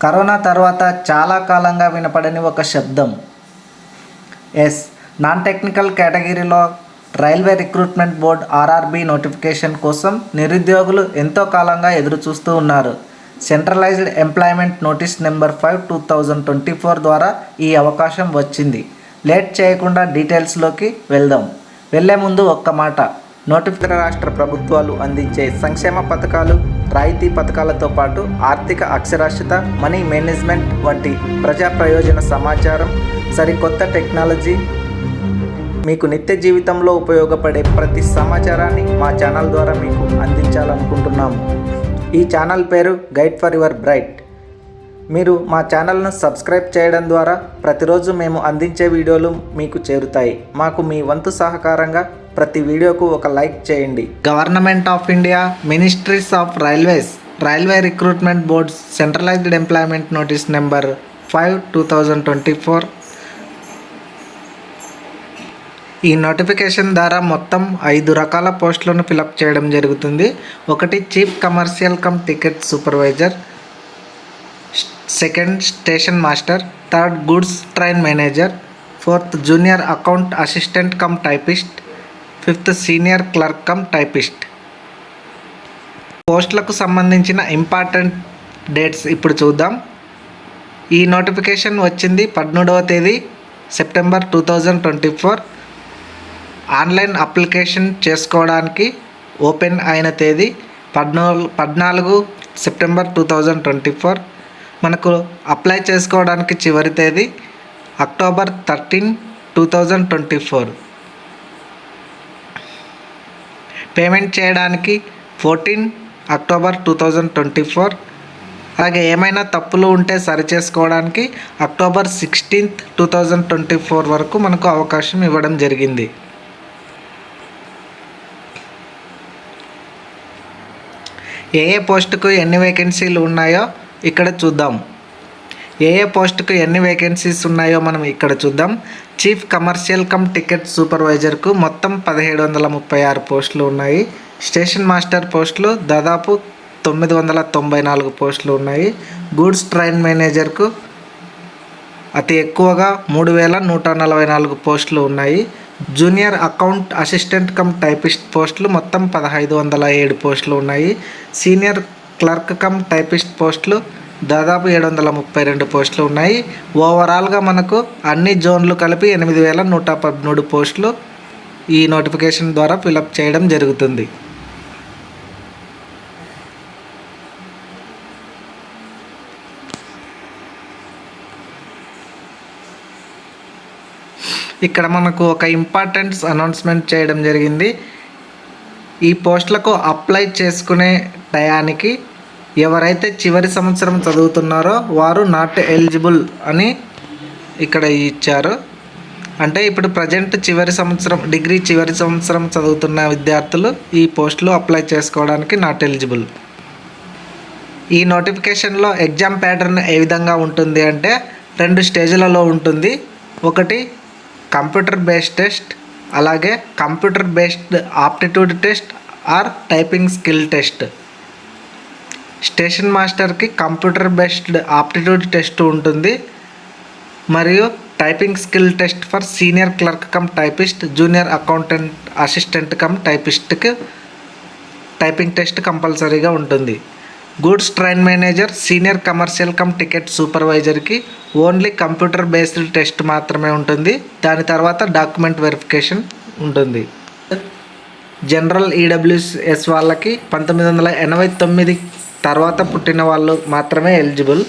Corona తర్వాత చాలా కాలంగా వినపడని ఒక శబ్దం. నాన్ టెక్నికల్ కేటగిరీలో railway recruitment board RRB notification కోసం నిరుద్యోగులు ఎంతో కాలంగా ఎదురుచూస్తూ ఉన్నారు. సెంట్రలైజ్డ్ ఎంప్లాయ్మెంట్ నోటీస్ నెంబర్ 5/2024 ద్వారా ఈ అవకాశం వచ్చింది. లేట్ చేయకుండా డీటెయిల్స్లోకి వెళ్లే ముందు ఒక్క మాట. నోటిఫికేషన్ రాష్ట్ర ప్రభుత్వాలు అందించే సంక్షేమ పథకాలు, రాయితీ పథకాలతో పాటు ఆర్థిక అక్షరాస్యత, మనీ మేనేజ్మెంట్ వంటి ప్రజా ప్రయోజన సమాచారం, సరికొత్త టెక్నాలజీ, మీకు నిత్య జీవితంలో ఉపయోగపడే ప్రతి సమాచారాన్ని మా ఛానల్ ద్వారా మీకు అందించాలనుకుంటున్నాము. ఈ ఛానల్ పేరు గైడ్ ఫర్ యువర్ బ్రైట్. మీరు మా ఛానల్ను సబ్స్క్రైబ్ చేయడం ద్వారా ప్రతిరోజు మేము అందించే వీడియోలు మీకు చేరుతాయి. మాకు మీ వంతు సహకారంగా ప్రతి వీడియోకు ఒక లైక్ చేయండి. Government of India, ministries of railways, railway recruitment boards centralised employment notice number 5/2024. ఈ నోటిఫికేషన్ ద్వారా మొత్తం 5 రకాల పోస్టులను ఫిలప్ చేయడం జరుగుతుంది. 1 chief commercial cum ticket supervisor, 2 station master, 3 goods train manager, 4 junior account assistant cum typist, 5 senior clerk cum typist. పోస్టులకు సంబంధించిన important dates ఇప్పుడు చూద్దాం. ఈ నోటిఫికేషన్ వచ్చింది 13వ తేదీ సెప్టెంబర్ 2024. ఆన్లైన్ అప్లికేషన్ చేసుకోవడానికి ఓపెన్ అయిన తేదీ 14 సెప్టెంబర్ 2024. మనకు అప్లై చేసుకోవడానికి చివరి తేదీ అక్టోబర్ 13, 2024. పేమెంట్ చేయడానికి 14 అక్టోబర్ 2024. అలాగే ఏమైనా తప్పులు ఉంటే సరిచేసుకోవడానికి అక్టోబర్ 16, 2024 వరకు మనకు అవకాశం ఇవ్వడం జరిగింది. ఏ పోస్టుకు ఎన్ని వేకెన్సీలు ఉన్నాయో ఇక్కడ చూద్దాం. ఏ పోస్టుకు ఎన్ని వేకెన్సీస్ ఉన్నాయో మనం ఇక్కడ చూద్దాం. చీఫ్ కమర్షియల్ కమ్ టికెట్ సూపర్వైజర్కు మొత్తం 1736 పోస్టులు ఉన్నాయి. స్టేషన్ మాస్టర్ పోస్టులు దాదాపు 994 పోస్టులు ఉన్నాయి. గూడ్స్ ట్రైన్ మేనేజర్కు అతి ఎక్కువగా 3144 పోస్టులు ఉన్నాయి. Junior account assistant cum typist పోస్టులు మొత్తం 1507 పోస్టులు ఉన్నాయి. సీనియర్ క్లర్క్ కమ్ టైపిస్ట్ పోస్టులు దాదాపు 732 పోస్టులు ఉన్నాయి. ఓవరాల్గా మనకు అన్ని జోన్లు కలిపి 8113 పోస్టులు ఈ నోటిఫికేషన్ ద్వారా ఫిలప్ చేయడం జరుగుతుంది. ఇక్కడ మనకు ఒక ఇంపార్టెంట్ అనౌన్స్మెంట్ చేయడం జరిగింది. ఈ పోస్టులకు అప్లై చేసుకునే టయానికి ఎవరైతే చివరి సంవత్సరం చదువుతున్నారో వారు నాట్ ఎలిజిబుల్ అని ఇక్కడ ఇచ్చారు. అంటే ఇప్పుడు ప్రజెంట్ డిగ్రీ చివరి సంవత్సరం చదువుతున్న విద్యార్థులు ఈ పోస్టులు అప్లై చేసుకోవడానికి నాట్ ఎలిజిబుల్. ఈ నోటిఫికేషన్లో ఎగ్జామ్ ప్యాటర్న్ ఏ విధంగా ఉంటుంది అంటే 2 స్టేజ్లలో ఉంటుంది. ఒకటి కంప్యూటర్ బేస్డ్ టెస్ట్, అలాగే computer based aptitude test or typing skill test. Station మాస్టర్కి కంప్యూటర్ బేస్డ్ ఆప్టిట్యూడ్ టెస్ట్ ఉంటుంది మరియు typing skill test for senior clerk cum typist, junior accountant assistant cum టైపిస్ట్కి టైపింగ్ టెస్ట్ కంపల్సరీగా ఉంటుంది. Goods train manager, senior commercial cum ticket సూపర్వైజర్కి only computer based test మాత్రమే ఉంటుంది. దాని తర్వాత డాక్యుమెంట్ వెరిఫికేషన్ ఉంటుంది. జనరల్ ఈడబ్ల్యూఎస్ వాళ్ళకి 1989 తర్వాత పుట్టిన వాళ్ళు మాత్రమే ఎలిజిబుల్.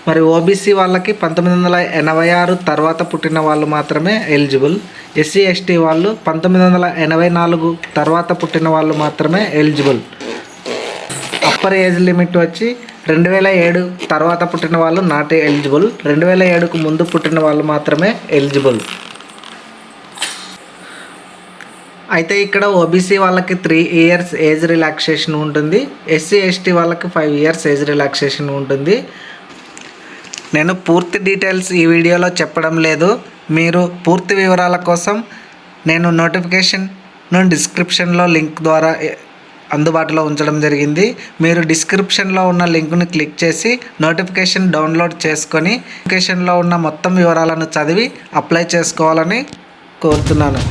మరి ఓబీసీ వాళ్ళకి 1986 తర్వాత పుట్టిన వాళ్ళు మాత్రమే ఎలిజిబుల్. ఎస్సీ ఎస్టీ వాళ్ళు 1984 తర్వాత పుట్టిన వాళ్ళు మాత్రమే ఎలిజిబుల్. అప్పర్ ఏజ్ లిమిట్ వచ్చి 2007 తర్వాత పుట్టిన వాళ్ళు నాట్ ఎలిజిబుల్. 2007కు ముందు పుట్టిన వాళ్ళు మాత్రమే ఎలిజిబుల్. అయితే ఇక్కడ ఓబీసీ వాళ్ళకి 3 ఇయర్స్ ఏజ్ రిలాక్సేషన్ ఉంటుంది. ఎస్సీ ఎస్టీ వాళ్ళకి 5 ఇయర్స్ ఏజ్ రిలాక్సేషన్ ఉంటుంది. నేను పూర్తి డీటెయిల్స్ ఈ వీడియోలో చెప్పడం లేదు. మీరు పూర్తి వివరాల కోసం నేను నోటిఫికేషన్ డిస్క్రిప్షన్లో లింక్ ద్వారా అందుబాటులో ఉంచడం జరిగింది. మీరు డిస్క్రిప్షన్లో ఉన్న లింక్ను క్లిక్ చేసి నోటిఫికేషన్ డౌన్లోడ్ చేసుకొని నోటిఫికేషన్లో ఉన్న మొత్తం వివరాలను చదివి అప్లై చేసుకోవాలని కోరుతున్నాను.